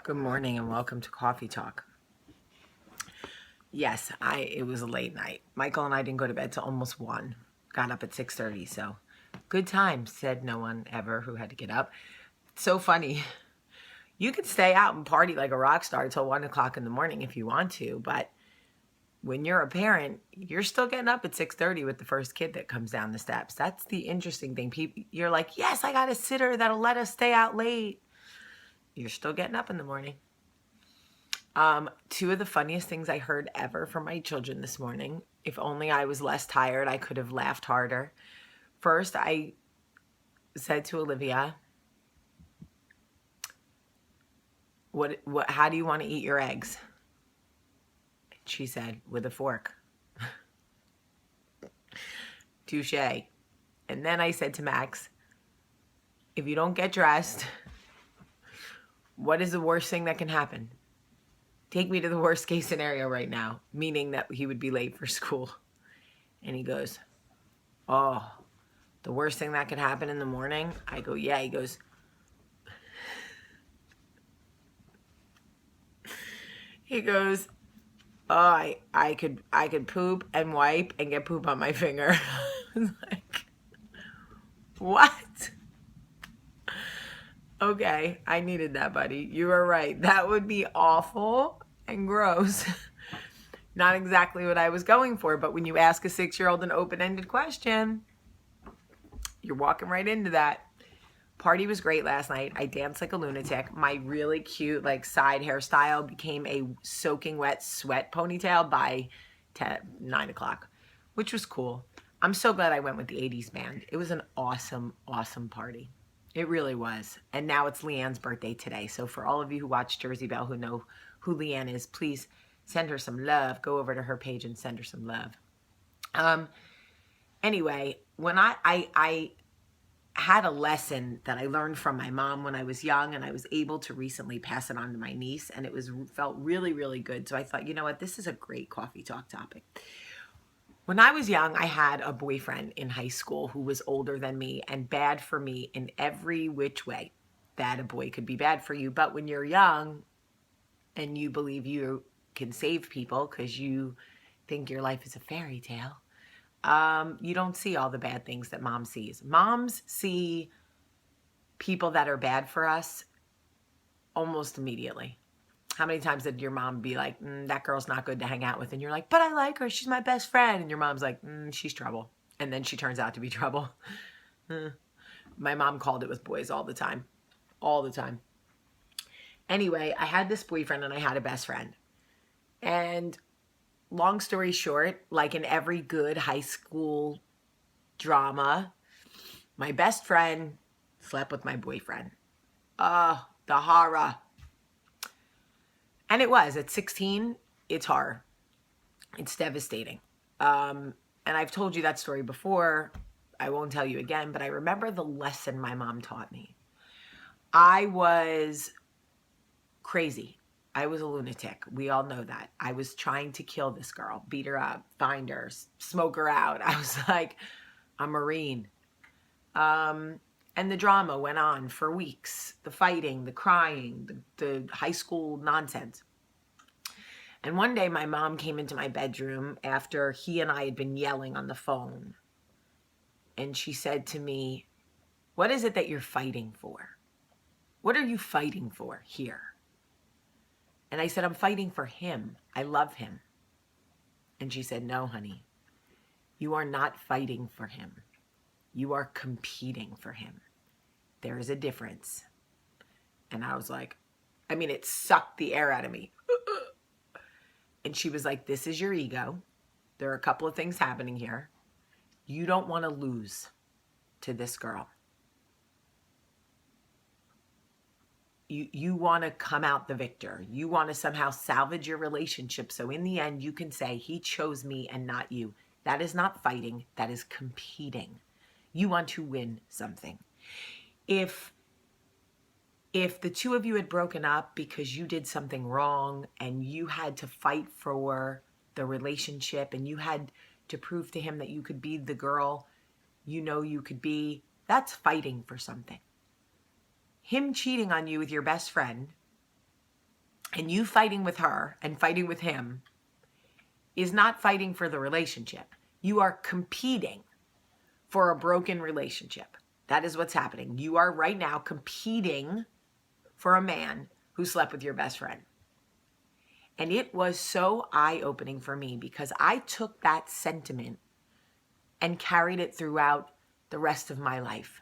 Good morning and welcome to Coffee Talk. Yes, it was a late night. Michael and I didn't go to bed till almost 1. Got up at 6:30, so good time, said no one ever who had to get up. It's so funny. You could stay out and party like a rock star till 1 o'clock in the morning if you want to, but when you're a parent, you're still getting up at 6:30 with the first kid that comes down the steps. That's the interesting thing. You're like, yes, I got a sitter that'll let us stay out late. You're still getting up in the morning. Two of the funniest things I heard ever from my children this morning. If only I was less tired, I could have laughed harder. First, I said to Olivia, how do you want to eat your eggs? She said, with a fork. Touche. And then I said to Max, if you don't get dressed, what is the worst thing that can happen? Take me to the worst case scenario right now, meaning that he would be late for school. And he goes, oh, the worst thing that could happen in the morning? I go, yeah. He goes, oh, I could poop and wipe and get poop on my finger. I was like, what? Okay, I needed that, buddy. You were right. That would be awful and gross. Not exactly what I was going for, but when you ask a 6-year-old an open-ended question, you're walking right into that. Party was great last night. I danced like a lunatic. My really cute side hairstyle became a soaking wet sweat ponytail by 9 o'clock, which was cool. I'm so glad I went with the 80s band. It was an awesome, awesome party. It really was. And now it's Leanne's birthday today. So for all of you who watch Jersey Belle who know who Leanne is, please send her some love. Go over to her page and send her some love. Anyway, when I had a lesson that I learned from my mom when I was young, and I was able to recently pass it on to my niece, and it felt really, really good. So I thought, you know what, this is a great coffee talk topic. When I was young, I had a boyfriend in high school who was older than me and bad for me in every which way that a boy could be bad for you. But when you're young and you believe you can save people because you think your life is a fairy tale, you don't see all the bad things that mom sees. Moms see people that are bad for us almost immediately. How many times did your mom be like, that girl's not good to hang out with? And you're like, but I like her. She's my best friend. And your mom's like, she's trouble. And then she turns out to be trouble. My mom called it with boys all the time. All the time. Anyway, I had this boyfriend and I had a best friend. And long story short, like in every good high school drama, my best friend slept with my boyfriend. The horror. And it was. At 16, it's horror. It's devastating. And I've told you that story before. I won't tell you again, but I remember the lesson my mom taught me. I was crazy. I was a lunatic. We all know that. I was trying to kill this girl, beat her up, find her, smoke her out. I was like a Marine. And the drama went on for weeks. The fighting, the crying, the high school nonsense. And one day my mom came into my bedroom after he and I had been yelling on the phone. And she said to me, what is it that you're fighting for? What are you fighting for here? And I said, I'm fighting for him. I love him. And she said, no, honey, you are not fighting for him. You are competing for him. There is a difference. And I was like, it sucked the air out of me. And she was like, this is your ego. There are a couple of things happening here. You don't want to lose to this girl. You want to come out the victor. You want to somehow salvage your relationship. So in the end, you can say, he chose me and not you. That is not fighting. That is competing. You want to win something. If the two of you had broken up because you did something wrong and you had to fight for the relationship and you had to prove to him that you could be the girl you know you could be, that's fighting for something. Him cheating on you with your best friend And you fighting with her and fighting with him is not fighting for the relationship. You are competing for a broken relationship. That is what's happening. You are right now competing for a man who slept with your best friend. And it was so eye-opening for me because I took that sentiment and carried it throughout the rest of my life.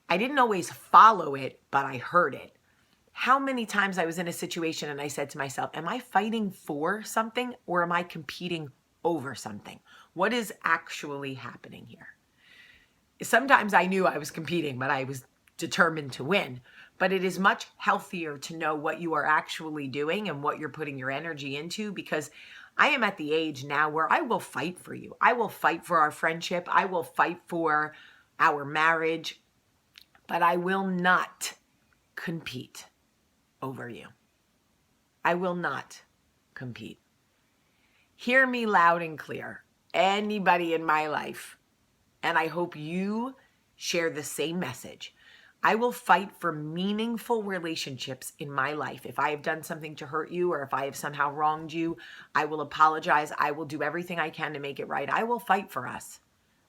I didn't always follow it, but I heard it. How many times I was in a situation and I said to myself, am I fighting for something or am I competing over something? What is actually happening here? Sometimes I knew I was competing, but I was determined to win. But it is much healthier to know what you are actually doing and what you're putting your energy into, because I am at the age now where I will fight for you. I will fight for our friendship. I will fight for our marriage, but I will not compete over you. I will not compete. Hear me loud and clear. Anybody in my life, and I hope you share the same message. I will fight for meaningful relationships in my life. If I have done something to hurt you or if I have somehow wronged you, I will apologize. I will do everything I can to make it right. I will fight for us,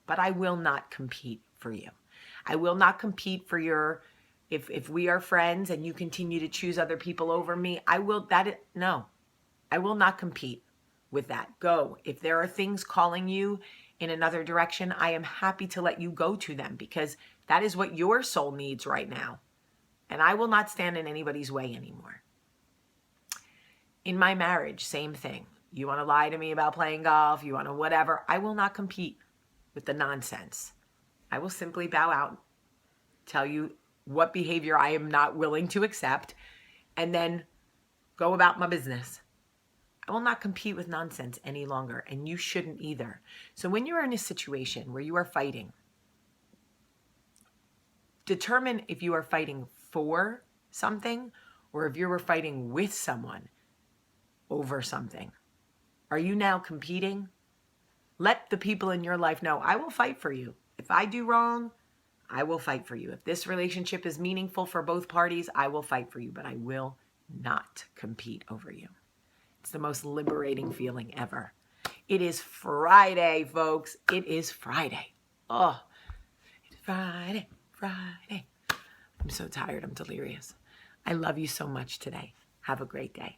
but I will not compete for you. I will not compete for your, if we are friends and you continue to choose other people over me, I will not compete with that. Go. If there are things calling you in another direction, I am happy to let you go to them because that is what your soul needs right now. And I will not stand in anybody's way anymore. In my marriage, same thing. You want to lie to me about playing golf, you want to whatever, I will not compete with the nonsense. I will simply bow out, tell you what behavior I am not willing to accept, and then go about my business. I will not compete with nonsense any longer, and you shouldn't either. So when you're in a situation where you are fighting, determine if you are fighting for something or if you were fighting with someone over something. Are you now competing? Let the people in your life know, I will fight for you. If I do wrong, I will fight for you. If this relationship is meaningful for both parties, I will fight for you, but I will not compete over you. It's the most liberating feeling ever. It is Friday, folks. It is Friday. Oh, it's Friday. I'm so tired. I'm delirious. I love you so much today. Have a great day.